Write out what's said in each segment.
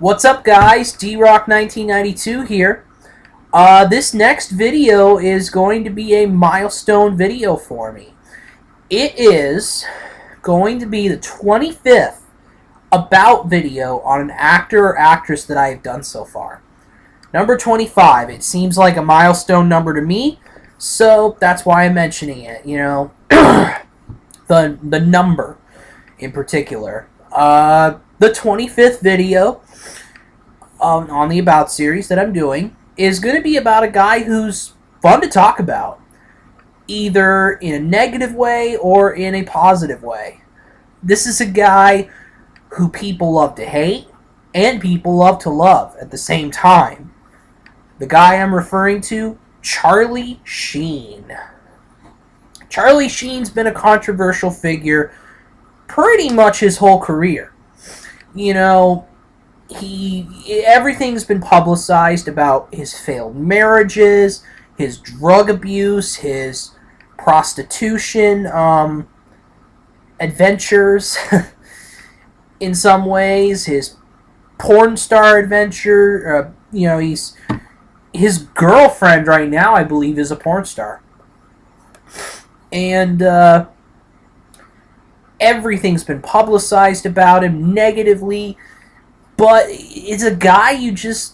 What's up, guys? D-Rock1992 here. This next video is going to be a milestone video for me. It is going to be the 25th about video on an actor or actress that I have done so far. Number 25. It seems like a milestone number to me, so that's why I'm mentioning it. You know, the number in particular. The 25th video on the About series that I'm doing is going to be about a guy who's fun to talk about, either in a negative way or in a positive way. This is a guy who people love to hate and people love to love at the same time. The guy I'm referring to, Charlie Sheen. Charlie Sheen's been a controversial figure pretty much his whole career. You know, everything's been publicized about his failed marriages, his drug abuse, his prostitution adventures in some ways, his porn star adventure. You know, his girlfriend right now, I believe, is a porn star. And everything's been publicized about him negatively, but it's a guy you just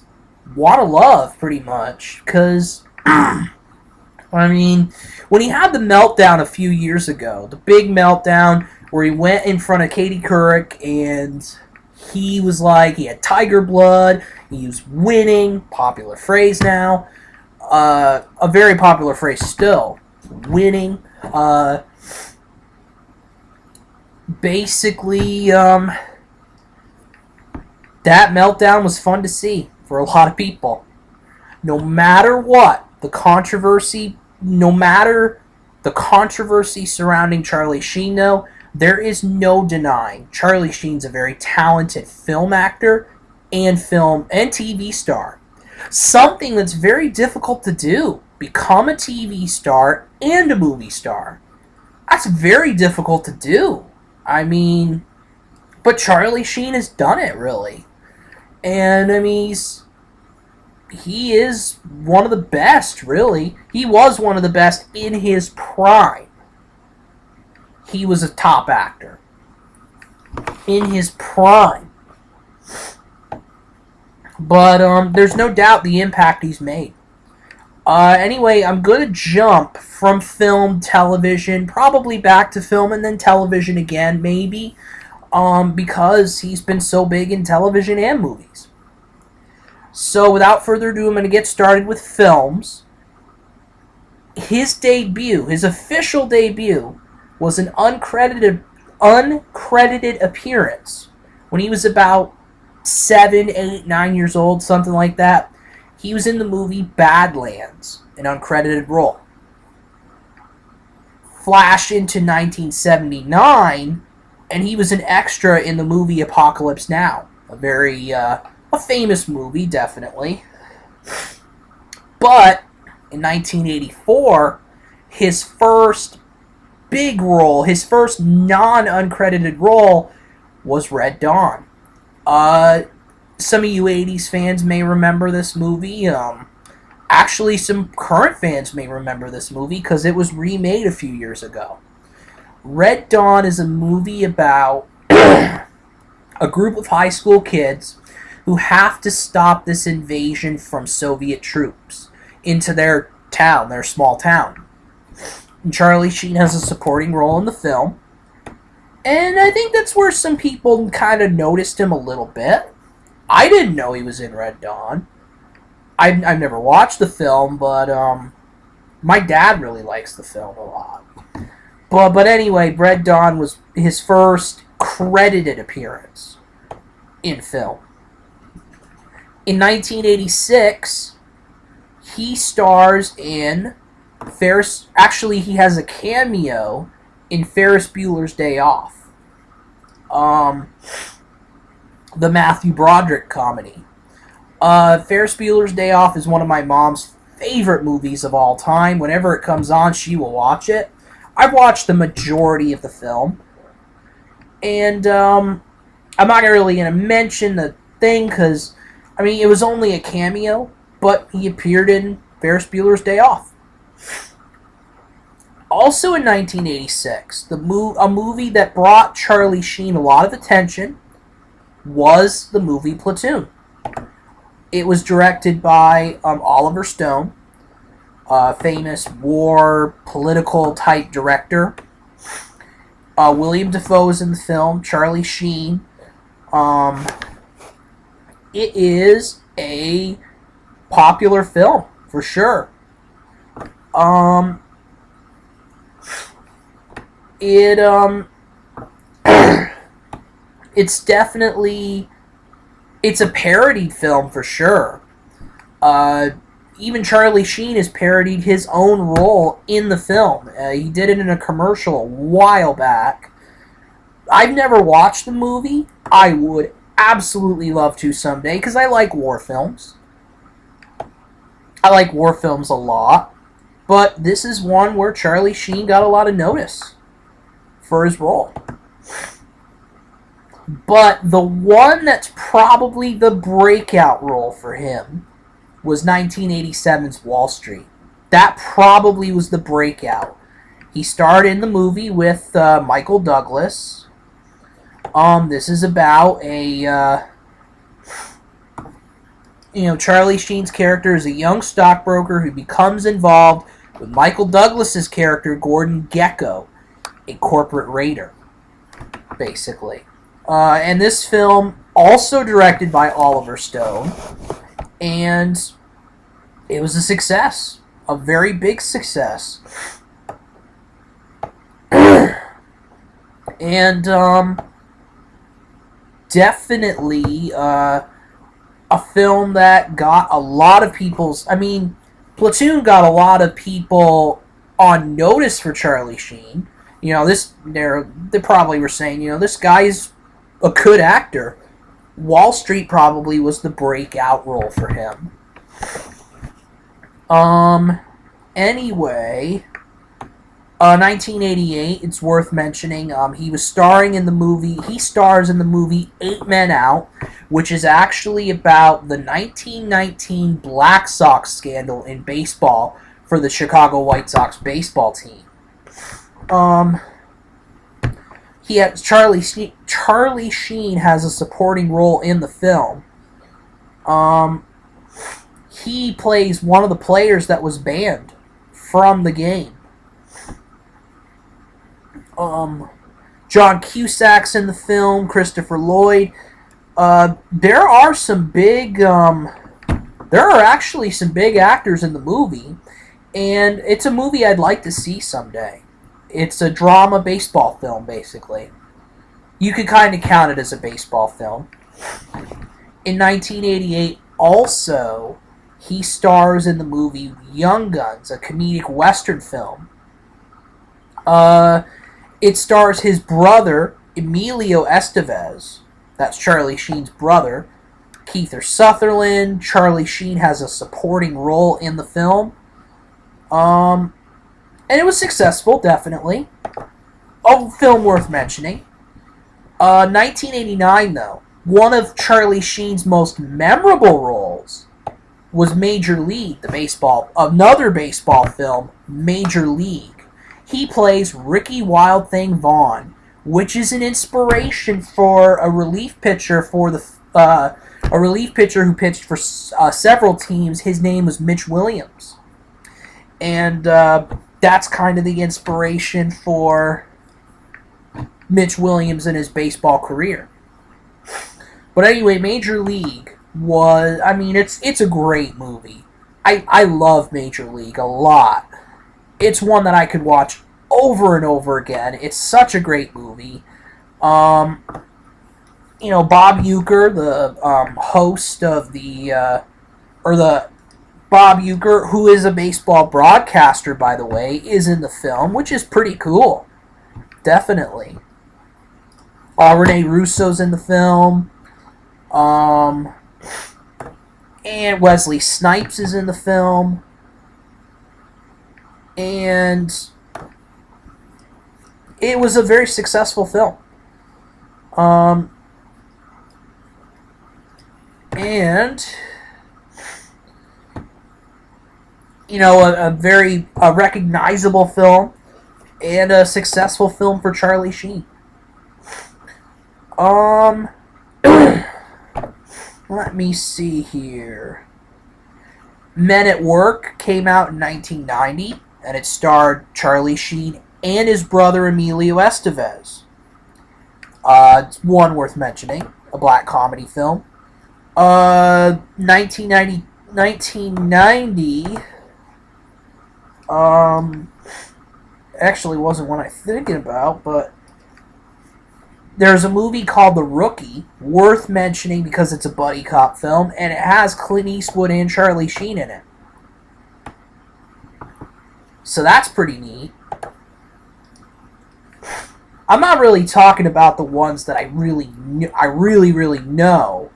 want to love, pretty much. Because, I mean, when he had the meltdown a few years ago, the big meltdown where he went in front of Katie Couric and he was like, he had tiger blood, he was winning, popular phrase now, a very popular phrase still, winning. Basically, that meltdown was fun to see for a lot of people. No matter what, the controversy surrounding Charlie Sheen, though, there is no denying Charlie Sheen's a very talented film actor and film and TV star. Something that's very difficult to do. Become a TV star and a movie star. That's very difficult to do. I mean, but Charlie Sheen has done it, really. And, I mean, he is one of the best, really. He was one of the best in his prime. He was a top actor in his prime. But there's no doubt the impact he's made. Anyway, I'm going to jump from film, television, probably back to film and then television again, maybe, because he's been so big in television and movies. So without further ado, I'm going to get started with films. His debut, his official debut, was an uncredited appearance when he was about 7, 8, 9 years old, something like that. He was in the movie Badlands, an uncredited role. Flash into 1979, and he was an extra in the movie Apocalypse Now. A very, a famous movie, definitely. But, in 1984, his first big role, his first non-uncredited role, was Red Dawn. Some of you 80s fans may remember this movie. Actually, some current fans may remember this movie because it was remade a few years ago. Red Dawn is a movie about a group of high school kids who have to stop this invasion from Soviet troops into their town, their small town. And Charlie Sheen has a supporting role in the film. And I think that's where some people kind of noticed him a little bit. I didn't know he was in Red Dawn. I've never watched the film, but my dad really likes the film a lot. But anyway, Red Dawn was his first credited appearance in film. In 1986, he stars in Ferris... Actually, he has a cameo in Ferris Bueller's Day Off. The Matthew Broderick comedy. Ferris Bueller's Day Off is one of my mom's favorite movies of all time. Whenever it comes on, she will watch it. I've watched the majority of the film. And I'm not really going to mention the thing because, I mean, it was only a cameo, but he appeared in Ferris Bueller's Day Off. Also in 1986, a movie that brought Charlie Sheen a lot of attention was the movie Platoon. It was directed by Oliver Stone, a famous war political type director. William Dafoe is in the film. Charlie Sheen. It is a popular film for sure. It's definitely, it's a parodied film for sure. Even Charlie Sheen has parodied his own role in the film. He did it in a commercial a while back. I've never watched the movie. I would absolutely love to someday because I like war films. I like war films a lot. But this is one where Charlie Sheen got a lot of notice for his role. But the one that's probably the breakout role for him was 1987's Wall Street. That probably was the breakout. He starred in the movie with Michael Douglas. This is about Charlie Sheen's character is a young stockbroker who becomes involved with Michael Douglas's character, Gordon Gekko, a corporate raider, basically. And this film, also directed by Oliver Stone, and it was a success. A very big success. And definitely a film that got a lot of people's... I mean, Platoon got a lot of people on notice for Charlie Sheen. They probably were saying, this guy's a good actor. Wall Street probably was the breakout role for him. Anyway, 1988, it's worth mentioning, he stars in the movie 8 Men Out, which is actually about the 1919 Black Sox scandal in baseball for the Chicago White Sox baseball team. Charlie Sheen has a supporting role in the film. He plays one of the players that was banned from the game. John Cusack's in the film, Christopher Lloyd. There are actually some big actors in the movie, and it's a movie I'd like to see someday. It's a drama baseball film, basically. You could kind of count it as a baseball film. In 1988, also, he stars in the movie Young Guns, a comedic western film. It stars his brother, Emilio Estevez. That's Charlie Sheen's brother. Kiefer Sutherland. Charlie Sheen has a supporting role in the film. And it was successful, definitely. A film worth mentioning. 1989, though. One of Charlie Sheen's most memorable roles was Major League, another baseball film, Major League. He plays Ricky Wild Thing Vaughn, which is an inspiration for a relief pitcher who pitched for several teams. His name was Mitch Williams, and that's kind of the inspiration for Mitch Williams in his baseball career. But anyway, Major League it's a great movie. I love Major League a lot. It's one that I could watch over and over again. It's such a great movie. Bob Uecker, the host of Bob Uecker, who is a baseball broadcaster, by the way, is in the film, which is pretty cool. Definitely. Rene Russo's in the film. And Wesley Snipes is in the film. And it was a very successful film. And, a very recognizable film and a successful film for Charlie Sheen. Let me see here. Men at Work came out in 1990, and it starred Charlie Sheen and his brother Emilio Estevez. It's one worth mentioning, a black comedy film. 1990, actually wasn't one I'm thinking about, but there's a movie called The Rookie, worth mentioning because it's a buddy cop film, and it has Clint Eastwood and Charlie Sheen in it. So that's pretty neat. I'm not really talking about the ones that I really know.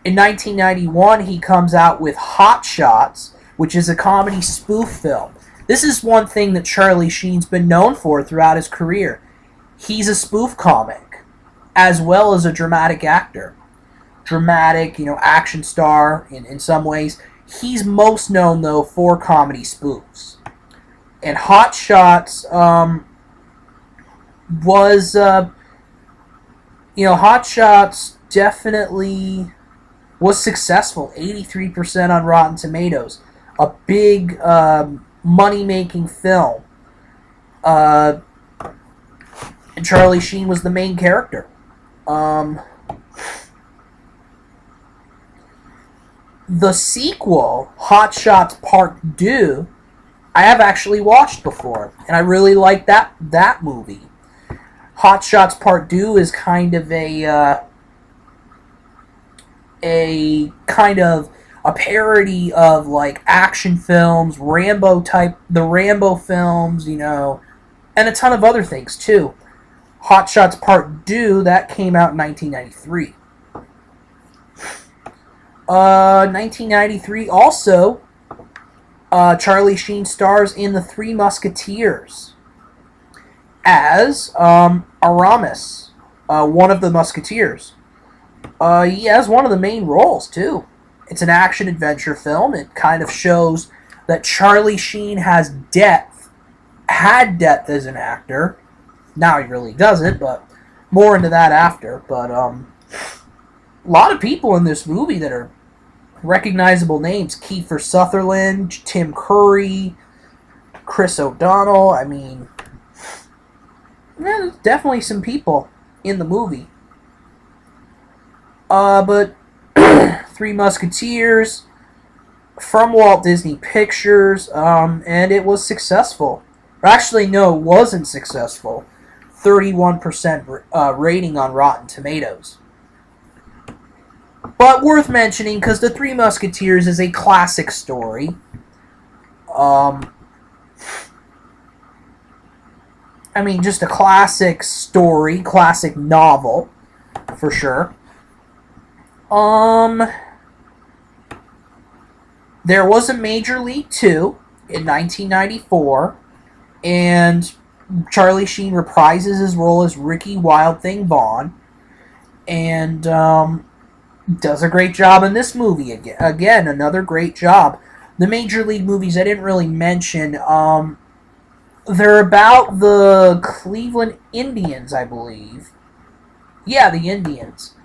In 1991, he comes out with Hot Shots, which is a comedy spoof film. This is one thing that Charlie Sheen's been known for throughout his career. He's a spoof comic, as well as a dramatic actor. Dramatic, action star in some ways. He's most known, though, for comedy spoofs. And Hot Shots Hot Shots definitely was successful. 83% on Rotten Tomatoes. A big money-making film. And Charlie Sheen was the main character. The sequel, Hot Shots Part 2, I have actually watched before, and I really like that movie. Hot Shots Part 2 is kind of a parody of like action films, the Rambo films, and a ton of other things too. Hot Shots Part 2, that came out in 1993. 1993 also, Charlie Sheen stars in The Three Musketeers as Aramis, one of the Musketeers. He has one of the main roles, too. It's an action-adventure film. It kind of shows that Charlie Sheen had depth as an actor. Now he really doesn't, but more into that after. But a lot of people in this movie that are recognizable names. Kiefer Sutherland, Tim Curry, Chris O'Donnell. I mean, there's definitely some people in the movie. But Three Musketeers from Walt Disney Pictures, and it was successful. Or actually, no, it wasn't successful. 31% rating on Rotten Tomatoes. But worth mentioning, because The Three Musketeers is a classic story. Just a classic story, classic novel, for sure. There was a Major League 2 in 1994, and Charlie Sheen reprises his role as Ricky Wild Thing Vaughn, and does a great job in this movie. Again, another great job. The Major League movies I didn't really mention, they're about the Cleveland Indians, I believe. Yeah, the Indians.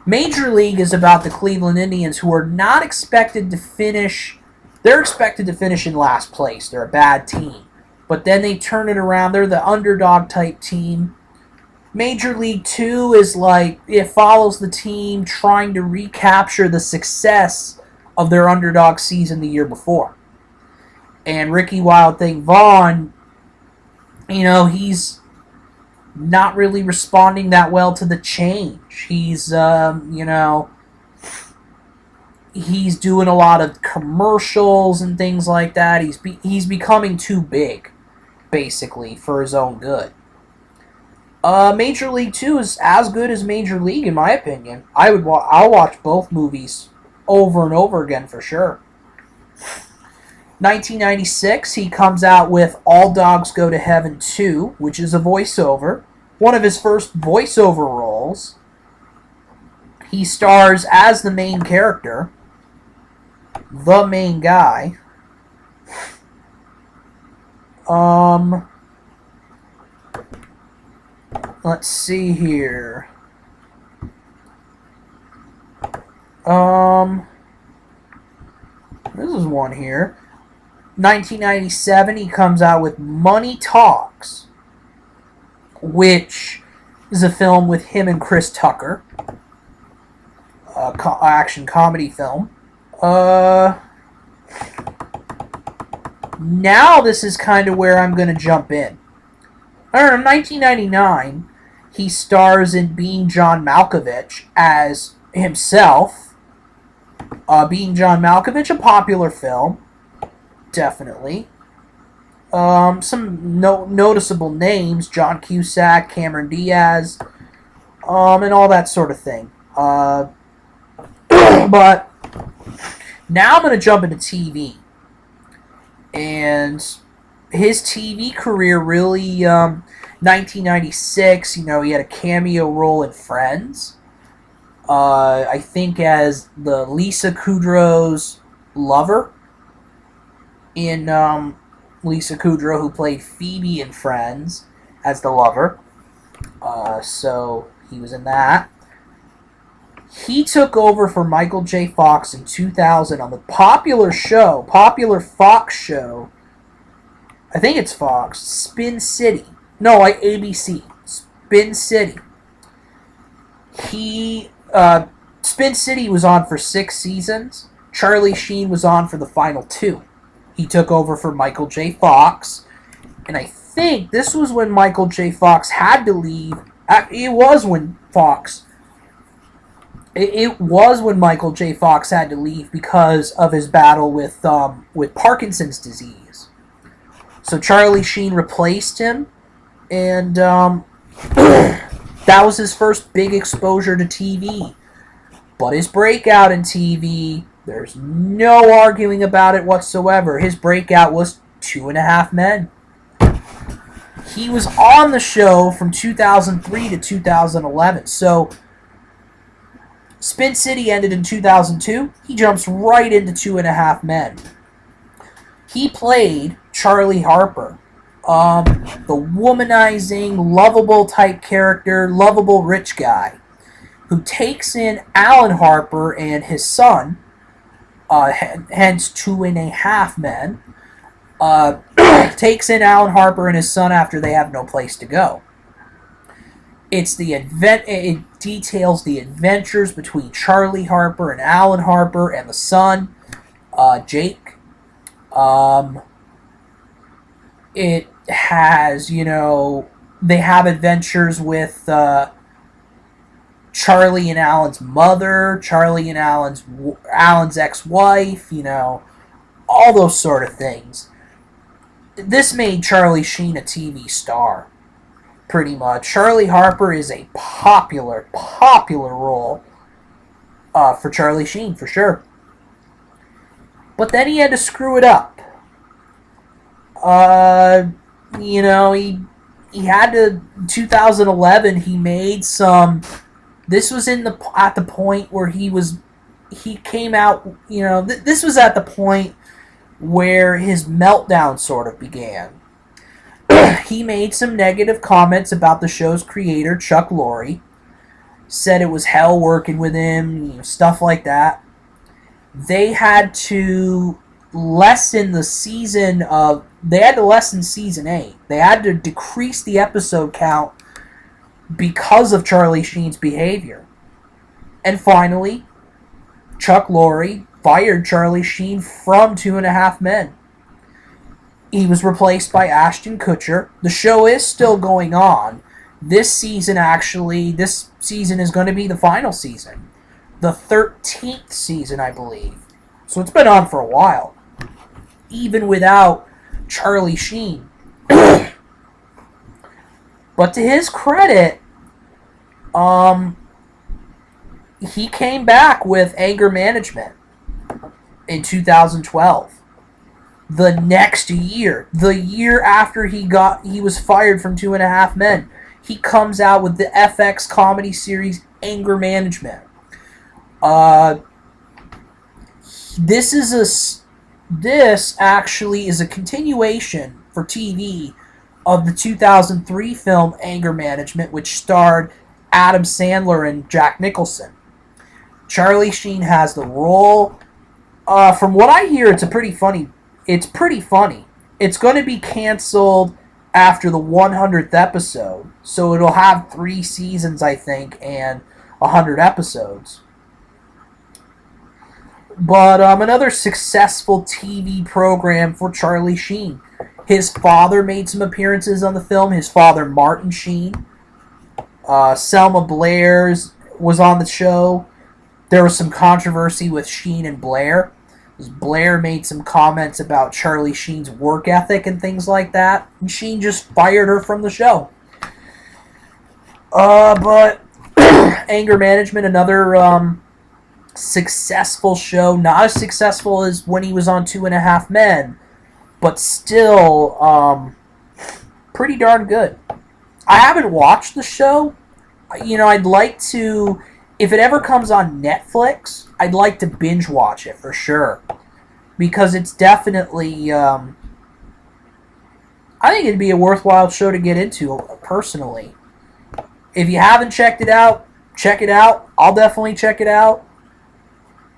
Major League is about the Cleveland Indians, who are not expected to finish. They're expected to finish in last place. They're a bad team. But then they turn it around. They're the underdog type team. Major League 2 is like, it follows the team trying to recapture the success of their underdog season the year before. And Ricky Wild Thing Vaughn, he's not really responding that well to the change. He's, he's doing a lot of commercials and things like that. He's becoming too big, basically, for his own good. Major League 2 is as good as Major League, in my opinion. I'll watch both movies over and over again for sure. 1996, he comes out with All Dogs Go to Heaven 2, which is a voiceover. One of his first voiceover roles. He stars as the main character, the main guy. Let's see here. This is one here. 1997, he comes out with Money Talks, which is a film with him and Chris Tucker. Action comedy film. Now this is kind of where I'm going to jump in. I don't know, 1999, he stars in Being John Malkovich as himself. Being John Malkovich, a popular film. Definitely. Some noticeable names: John Cusack, Cameron Diaz, and all that sort of thing. But now I'm going to jump into TV. And his TV career really, 1996, he had a cameo role in Friends. I think as the Lisa Kudrow's lover. In Lisa Kudrow, who played Phoebe in Friends as the lover. So he was in that. He took over for Michael J. Fox in 2000 on the popular Fox show. I think it's Fox. Spin City. No, like ABC. Spin City. Spin City was on for 6 seasons. Charlie Sheen was on for the final 2. He took over for Michael J. Fox. And I think this was when Michael J. Fox had to leave. It was when Michael J. Fox had to leave because of his battle with Parkinson's disease. So Charlie Sheen replaced him, and that was his first big exposure to TV. But his breakout in TV, there's no arguing about it whatsoever. His breakout was 2.5 Men. He was on the show from 2003 to 2011. So Spin City ended in 2002. He jumps right into 2.5 Men. He played Charlie Harper, the womanizing, lovable type character, lovable rich guy, who takes in Alan Harper and his son, hence 2.5 Men, takes in Alan Harper and his son after they have no place to go. It details the adventures between Charlie Harper and Alan Harper and the son, Jake. It has, they have adventures with Charlie and Alan's mother, Charlie and Alan's ex-wife, all those sort of things. This made Charlie Sheen a TV star, pretty much. Charlie Harper is a popular role for Charlie Sheen, for sure. But then he had to screw it up. He had to, in 2011, he made some, this was at the point where he came out, this was at the point where his meltdown sort of began. He made some negative comments about the show's creator, Chuck Lorre. Said it was hell working with him, stuff like that. They had to lessen season 8. They had to decrease the episode count because of Charlie Sheen's behavior. And finally, Chuck Lorre fired Charlie Sheen from 2.5 Men. He was replaced by Ashton Kutcher. The show is still going on. This season is going to be the final season. The 13th season, I believe. So it's been on for a while. Even without Charlie Sheen. But to his credit, he came back with Anger Management in 2012. The next year, the year after he was fired from 2.5 Men, he comes out with the FX comedy series Anger Management. Uh, this is this actually is a continuation for TV of the 2003 film Anger Management, which starred Adam Sandler and Jack Nicholson. Charlie Sheen has the role. From what I hear, it's pretty funny. It's pretty funny. It's going to be canceled after the 100th episode, so it'll have 3 seasons, I think, and 100 episodes. But another successful TV program for Charlie Sheen. His father made some appearances on the film. His father, Martin Sheen. Selma Blair's was on the show. There was some controversy with Sheen and Blair. Blair made some comments about Charlie Sheen's work ethic and things like that. And Sheen just fired her from the show. But Anger Management, another successful show. Not as successful as when he was on 2.5 Men. But still pretty darn good. I haven't watched the show. I'd like to... If it ever comes on Netflix, I'd like to binge watch it for sure. Because it's definitely, I think it'd be a worthwhile show to get into, personally. If you haven't checked it out, check it out. I'll definitely check it out.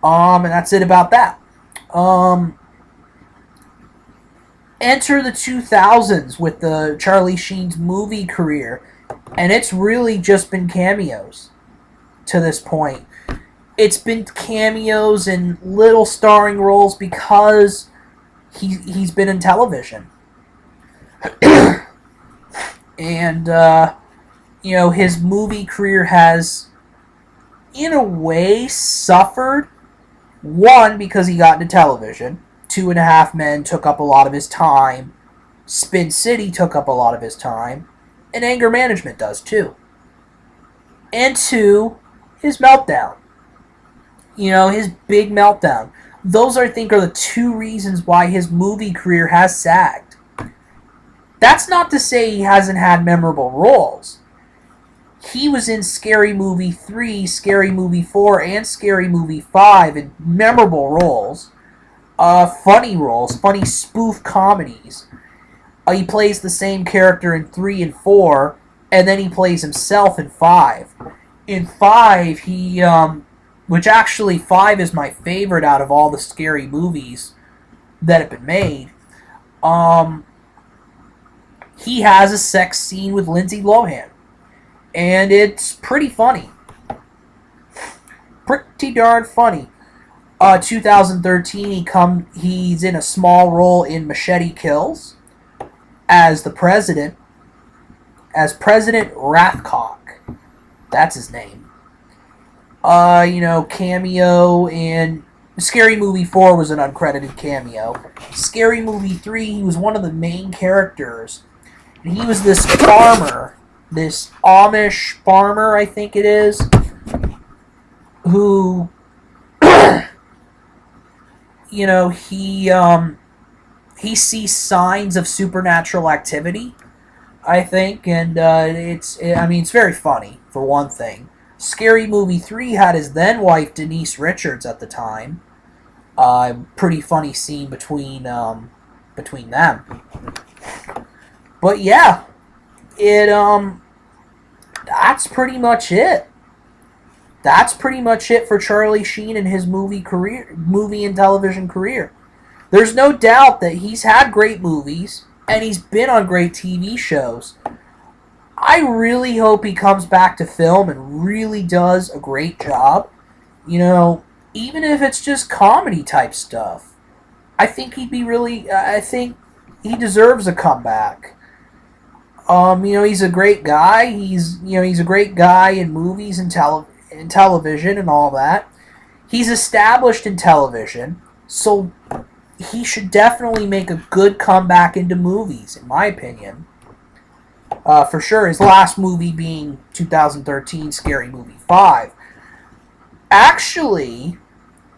And that's it about that. Enter the 2000s with the Charlie Sheen's movie career. And it's really just been cameos to this point. It's been cameos and little starring roles because he's been in television. And, his movie career has, in a way, suffered. One, because he got into television. 2.5 Men took up a lot of his time. Spin City took up a lot of his time. And Anger Management does, too. And 2, his meltdown. His big meltdown. Those, I think, are the 2 reasons why his movie career has sagged. That's not to say he hasn't had memorable roles. He was in Scary Movie 3, Scary Movie 4, and Scary Movie 5 in memorable roles. Funny roles, funny spoof comedies. He plays the same character in 3 and 4, and then he plays himself in 5. In 5, he... which actually 5 is my favorite out of all the scary movies that have been made. He has a sex scene with Lindsay Lohan. And it's pretty funny. Pretty darn funny. 2013, he's in a small role in Machete Kills as the president. As President Rathcock. That's his name. Cameo in... Scary Movie 4 was an uncredited cameo. Scary Movie 3, he was one of the main characters. And he was this farmer, this Amish farmer, I think it is, who, he sees signs of supernatural activity, I think, and it's very funny, for one thing. Scary Movie 3 had his then-wife, Denise Richards, at the time. Pretty funny scene between them. But yeah, that's pretty much it. That's pretty much it for Charlie Sheen and his movie and television career. There's no doubt that he's had great movies, and he's been on great TV shows. I really hope he comes back to film and really does a great job. Even if it's just comedy type stuff. I think I think he deserves a comeback. He's a great guy. He's a great guy in movies and television and all that. He's established in television, so he should definitely make a good comeback into movies, in my opinion. For sure, his last movie being 2013 Scary Movie 5. Actually,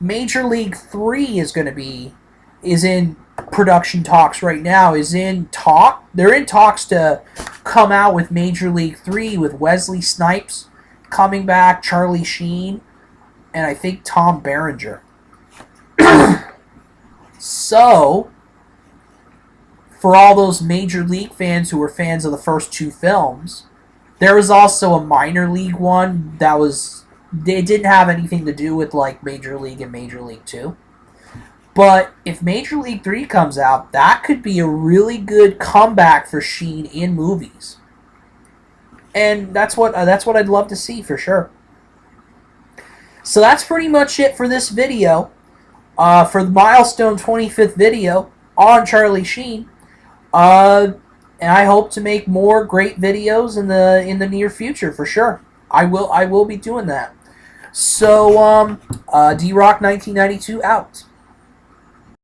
Major League 3 is in production talks right now. They're in talks to come out with Major League 3 with Wesley Snipes coming back, Charlie Sheen. and I think Tom Berenger. So, for all those Major League fans who were fans of the first two films, there was also a minor league one that was... It didn't have anything to do with like Major League and Major League 2. But if Major League 3 comes out, that could be a really good comeback for Sheen in movies. And that's what I'd love to see for sure. So that's pretty much it for this video. For the milestone 25th video on Charlie Sheen. And I hope to make more great videos in the near future for sure. I will be doing that. So D-Rock 1992 out.